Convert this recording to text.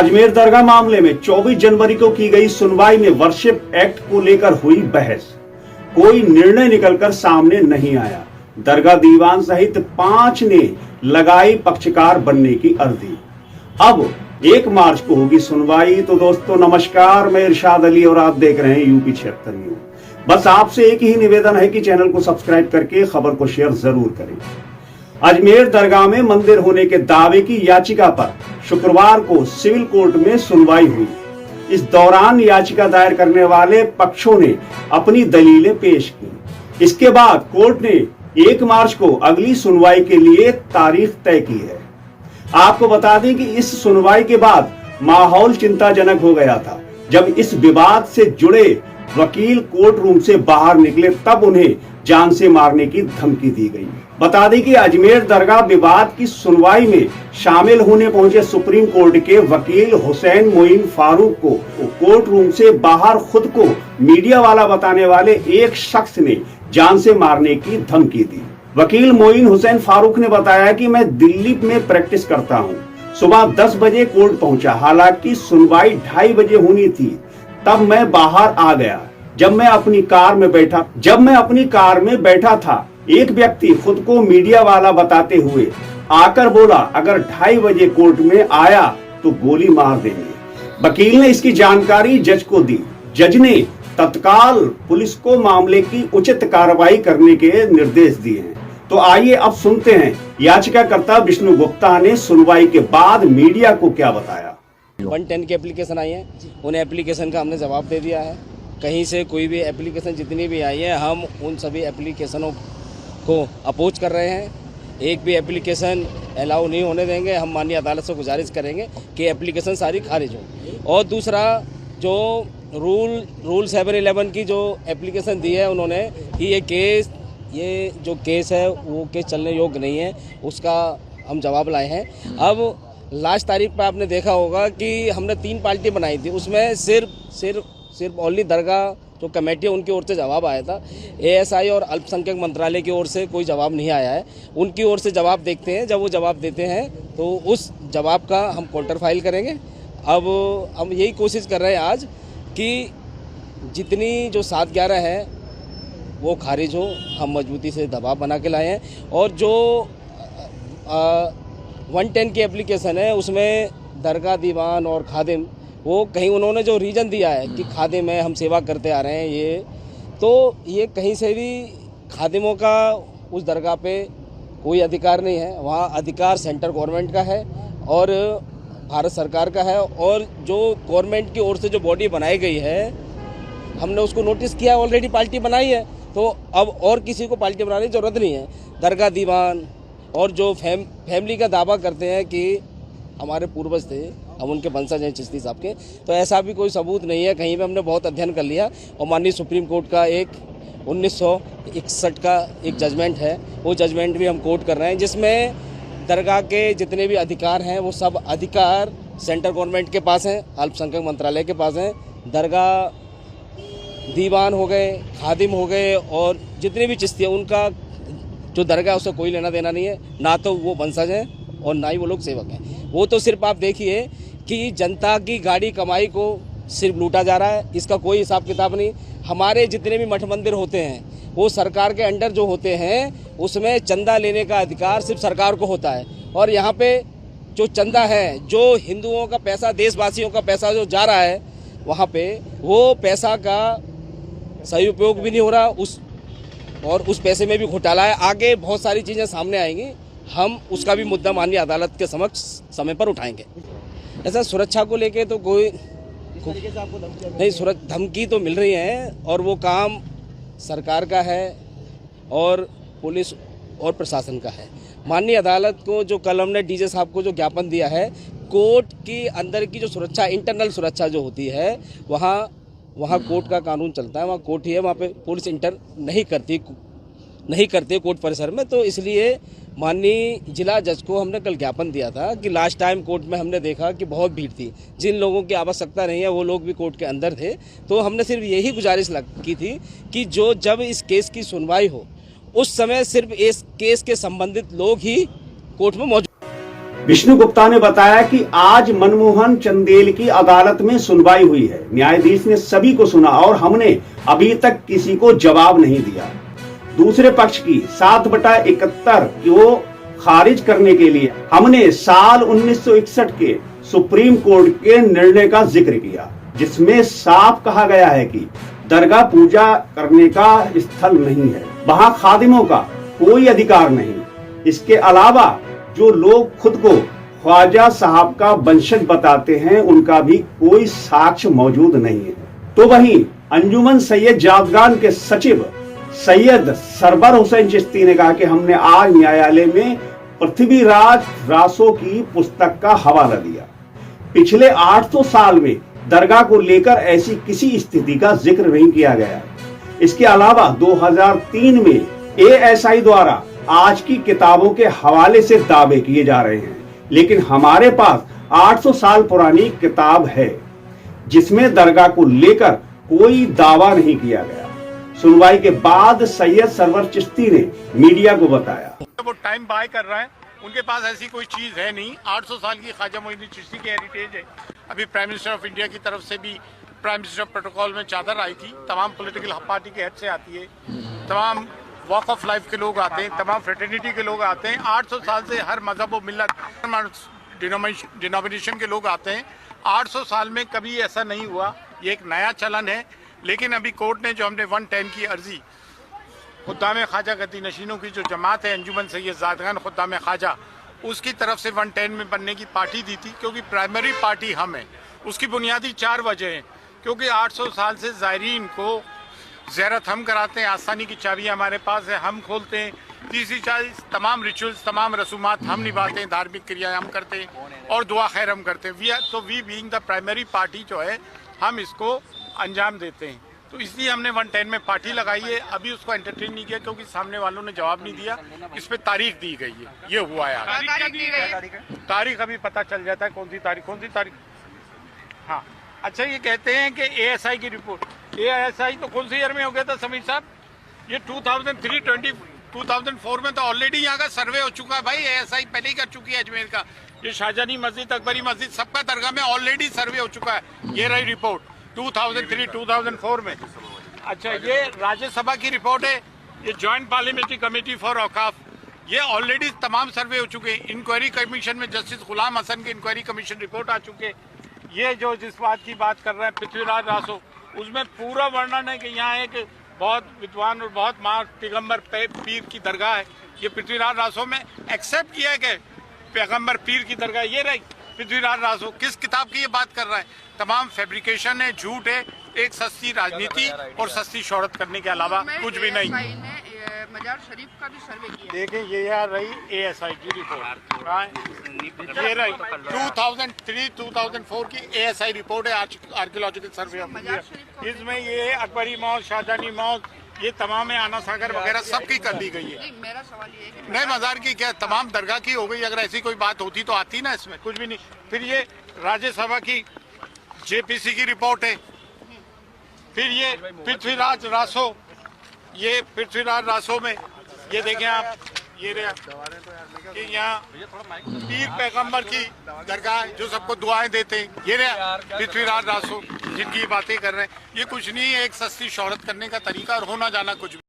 अजमेर दरगाह मामले में 24 जनवरी को की गई सुनवाई में वर्शिप एक्ट को लेकर हुई बहस, कोई निर्णय निकलकर सामने नहीं आया। दरगाह दीवान सहित 5 ने लगाई पक्षकार बनने की अर्जी। अब 1 मार्च को होगी सुनवाई। तो दोस्तों नमस्कार, मैं इरशाद अली और आप देख रहे हैं यूपी 76 न्यूज। बस आपसे एक ही निवेदन है कि चैनल को सब्सक्राइब करके खबर को शेयर जरूर करें। अजमेर दरगाह में मंदिर होने के दावे की याचिका पर शुक्रवार को सिविल कोर्ट में सुनवाई हुई। इस दौरान याचिका दायर करने वाले पक्षों ने अपनी दलीलें पेश की। इसके बाद कोर्ट ने 1 मार्च को अगली सुनवाई के लिए तारीख तय की है। आपको बता दें कि इस सुनवाई के बाद माहौल चिंताजनक हो गया था। जब इस विवाद से जुड़े वकील कोर्ट रूम से बाहर निकले तब उन्हें जान से मारने की धमकी दी गई। बता दें कि अजमेर दरगाह विवाद की सुनवाई में शामिल होने पहुंचे सुप्रीम कोर्ट के वकील हुसैन मोइन फारूक को कोर्ट रूम से बाहर खुद को मीडिया वाला बताने वाले एक शख्स ने जान से मारने की धमकी दी। वकील मोइन हुसैन फारूक ने बताया कि मैं दिल्ली में प्रैक्टिस करता हूं। सुबह 10 बजे कोर्ट पहुंचा, हालांकि सुनवाई 2:30 बजे होनी थी। तब मैं बाहर आ गया। जब मैं अपनी कार में बैठा था, एक व्यक्ति खुद को मीडिया वाला बताते हुए आकर बोला, अगर 2:30 बजे कोर्ट में आया तो गोली मार देंगे। वकील ने इसकी जानकारी जज को दी। जज ने तत्काल पुलिस को मामले की उचित कार्रवाई करने के निर्देश दिए हैं। तो आइए अब सुनते हैं याचिकाकर्ता विष्णु गुप्ता ने सुनवाई के बाद मीडिया को क्या बताया। 110 की एप्लीकेशन आई है, उन एप्लीकेशन का हमने जवाब दे दिया है। कहीं से कोई भी एप्लीकेशन जितनी भी आई है, हम उन सभी एप्लीकेशनों को अपोज कर रहे हैं। एक भी एप्लीकेशन अलाउ नहीं होने देंगे। हम माननीय अदालत से गुजारिश करेंगे कि एप्लीकेशन सारी खारिज हो। और दूसरा, जो रूल 711 की जो एप्लीकेशन दी है उन्होंने कि ये जो केस है वो केस चलने योग्य नहीं है, उसका हम जवाब लाए हैं। अब लास्ट तारीख पर आपने देखा होगा कि हमने 3 पार्टी बनाई थी, उसमें सिर्फ ओनली दरगाह जो कमेटी है उनकी ओर से जवाब आया था। एएसआई और अल्पसंख्यक मंत्रालय की ओर से कोई जवाब नहीं आया है। उनकी ओर से जवाब देखते हैं, जब वो जवाब देते हैं तो उस जवाब का हम काउंटर फाइल करेंगे। अब हम यही कोशिश कर रहे हैं आज कि जितनी जो 7/11 है वो खारिज हो। हम मजबूती से दबाव बना के लाए हैं। और जो 110 की एप्लीकेशन है उसमें दरगाह दीवान और खादिम, वो कहीं उन्होंने जो रीज़न दिया है कि खादिम है, हम सेवा करते आ रहे हैं, ये कहीं से भी खादिमों का उस दरगाह पे कोई अधिकार नहीं है। वहाँ अधिकार सेंट्रल गवर्नमेंट का है और भारत सरकार का है। और जो गवर्नमेंट की ओर से जो बॉडी बनाई गई है, हमने उसको नोटिस किया, ऑलरेडी पार्टी बनाई है, तो अब और किसी को पार्टी बनाने की ज़रूरत नहीं है। दरगाह दीवान और जो फैमिली का दावा करते हैं कि हमारे पूर्वज थे, हम उनके वंशज हैं चिश्ती साहब के, तो ऐसा भी कोई सबूत नहीं है कहीं पे। हमने बहुत अध्ययन कर लिया और माननीय सुप्रीम कोर्ट का एक 1961 का एक जजमेंट है, वो जजमेंट भी हम कोर्ट कर रहे हैं, जिसमें दरगाह के जितने भी अधिकार हैं वो सब अधिकार सेंट्रल गवर्नमेंट के पास हैं, अल्पसंख्यक मंत्रालय के पास हैं। दरगाह दीवान हो गए, खादिम हो गए और जितने भी चिश्ती हैं, उनका जो दरगाह उससे कोई लेना देना नहीं है। ना तो वो वंशज हैं और ना ही वो लोग सेवक हैं। वो तो सिर्फ आप देखिए कि जनता की गाड़ी कमाई को सिर्फ लूटा जा रहा है, इसका कोई हिसाब किताब नहीं। हमारे जितने भी मठ मंदिर होते हैं वो सरकार के अंडर जो होते हैं, उसमें चंदा लेने का अधिकार सिर्फ सरकार को होता है। और यहाँ पे जो चंदा है, जो हिंदुओं का पैसा, देशवासियों का पैसा जो जा रहा है, वहाँ पे वो पैसा का सही उपयोग भी नहीं हो रहा, उस पैसे में भी घोटाला है। आगे बहुत सारी चीज़ें सामने आएंगी, हम उसका भी मुद्दा माननीय अदालत के समक्ष समय पर उठाएंगे। ऐसा सुरक्षा को लेके तो कोई नहीं, धमकी तो मिल रही है और वो काम सरकार का है और पुलिस और प्रशासन का है। माननीय अदालत को जो कल हमने डीजे साहब को जो ज्ञापन दिया है, कोर्ट की अंदर की जो सुरक्षा, इंटरनल सुरक्षा जो होती है, वहाँ कोर्ट का कानून चलता है, वहाँ कोर्ट ही है, वहाँ पे पुलिस इंटर नहीं करती कोर्ट परिसर में। तो इसलिए माननीय जिला जज को हमने कल ज्ञापन दिया था कि लास्ट टाइम कोर्ट में हमने देखा कि बहुत भीड़ थी, जिन लोगों की आवश्यकता नहीं है वो लोग भी कोर्ट के अंदर थे। तो हमने सिर्फ यही गुजारिश की थी कि जब इस केस की सुनवाई हो, उस समय सिर्फ इस केस के संबंधित लोग ही कोर्ट में मौजूद। विष्णु गुप्ता ने बताया कि आज मनमोहन चंदेल की अदालत में सुनवाई हुई है। न्यायाधीश ने सभी को सुना और हमने अभी तक किसी को जवाब नहीं दिया। दूसरे पक्ष की 7/71 को खारिज करने के लिए हमने साल 1961 के सुप्रीम कोर्ट के निर्णय का जिक्र किया, जिसमें साफ कहा गया है कि दरगाह पूजा करने का स्थल नहीं है, वहां खादिमों का कोई अधिकार नहीं। इसके अलावा जो लोग खुद को ख्वाजा साहब का वंशज बताते हैं, उनका भी कोई साक्ष्य मौजूद नहीं है। तो वहीं अंजुमन सैयद जादगान के सचिव सैयद सरवर हुसैन चिश्ती ने कहा कि हमने आज न्यायालय में पृथ्वीराज रासो की पुस्तक का हवाला दिया। पिछले 800 साल में दरगाह को लेकर ऐसी किसी स्थिति का जिक्र नहीं किया गया। इसके अलावा 2003 में ASI द्वारा आज की किताबों के हवाले से दावे किए जा रहे हैं, लेकिन हमारे पास 800 साल पुरानी किताब है जिसमें दरगाह को लेकर कोई दावा नहीं किया गया। सुनवाई के बाद सैयद सरवर चिश्ती ने मीडिया को बताया, वो टाइम बाय कर रहा है, उनके पास ऐसी कोई चीज है नहीं। 800 साल की ख्वाजा मोइनुद्दीन चिश्ती की हेरिटेज है। अभी प्राइम मिनिस्टर ऑफ इंडिया की तरफ से भी प्राइम मिनिस्टर प्रोटोकॉल में चादर आई थी, तमाम पॉलिटिकल पार्टी के हेड से आती है, तमाम वॉक ऑफ लाइफ के लोग आते हैं, तमाम फ्रेटर्निटी के लोग आते हैं। 800 साल से हर मजहब और मिल्लत डिनोमिनेशन के लोग आते हैं। 800 साल में कभी ऐसा नहीं हुआ, ये एक नया चलन है। लेकिन अभी कोर्ट ने जो हमने 110 की अर्जी खुद्दाम ख्वाजा गद्दी नशीनों की जो जमात है अंजुमन सैयद जादगान खुद्दाम ख्वाजा, उसकी तरफ से 110 में बनने की पार्टी दी थी, क्योंकि प्राइमरी पार्टी हम है। उसकी बुनियादी 4 वजह हैं, क्योंकि 800 साल से ज़ायरीन को ज़ियारत हम कराते हैं, आसानी की चाबियाँ हमारे पास है, हम खोलते हैं। तीसरी चीज़, तमाम रिचुअल्स, तमाम रसूमात हम निभाते हैं, धार्मिक क्रियाएं हम करते हैं और दुआ खैर हम करते हैं। We being the primary party जो है, हम इसको अंजाम देते हैं। तो इसलिए हमने 110 में पार्टी लगाई है। अभी उसको एंटरटेन नहीं किया क्योंकि सामने वालों ने जवाब नहीं दिया। इस पे तारीख दी गई है, ये हुआ यार। तारीख अभी पता चल जाता है कौन सी तारीख। हाँ, अच्छा, ये कहते हैं कि ASI की रिपोर्ट, ASI तो कौन से ईयर में हो गया था समीर साहब? ये 2004 में तो ऑलरेडी यहाँ का सर्वे हो चुका है भाई। ASI पहले ही कर चुकी है अजमेर का। ये शाहजहानी मस्जिद, अकबरी मस्जिद, सबका दरगाह में ऑलरेडी सर्वे हो चुका है। ये रही रिपोर्ट 2003-2004 में। अच्छा, ये राज्यसभा की रिपोर्ट है, ये जॉइंट पार्लियामेंट्री कमेटी फॉर औकाफ, ये ऑलरेडी तमाम सर्वे हो चुके हैं। इंक्वायरी कमीशन में जस्टिस गुलाम हसन की इंक्वायरी कमीशन रिपोर्ट आ चुके। ये जो जिस बात की बात कर रहे हैं पृथ्वीराज रासो, उसमें पूरा वर्णन है कि यहाँ एक बहुत विद्वान और बहुत महान पैगम्बर पीर की दरगाह है। ये पृथ्वीराज रासो में एक्सेप्ट किया गया पैगम्बर पीर की दरगाह, ये रही पृथ्वीराज रासो। किस किताब की ये बात कर रहा है? तमाम फैब्रिकेशन है, झूठ है, एक सस्ती राजनीति और सस्ती शोहरत करने के अलावा कुछ भी नहीं। मजार शरीफ का भी सर्वे किया। देखें, ये यार रही ASI की रिपोर्ट, ये रही 2003-2004 की ASI रिपोर्ट है, आर्कियोलॉजिकल सर्वे ऑफ इंडिया। इसमें ये अकबरी मौज, शाहजहानी मौज, ये तमाम आना सागर वगैरह सबकी कर दी गई है। मेरा सवाल ये है कि नए मजार की क्या तमाम दरगाह की हो गई? अगर ऐसी कोई बात होती तो आती ना, इसमें कुछ भी नहीं। फिर ये राज्यसभा की JPC की रिपोर्ट है। फिर ये पृथ्वीराज रासो, ये पृथ्वीराज रासो में ये देखें आप, ये कि यहाँ पीर पैगंबर की दरगाह जो सबको दुआएं देते हैं, ये रहा पृथ्वीराज रासो जिनकी बातें कर रहे हैं। ये कुछ नहीं है, एक सस्ती शोहरत करने का तरीका और होना जाना कुछ भी।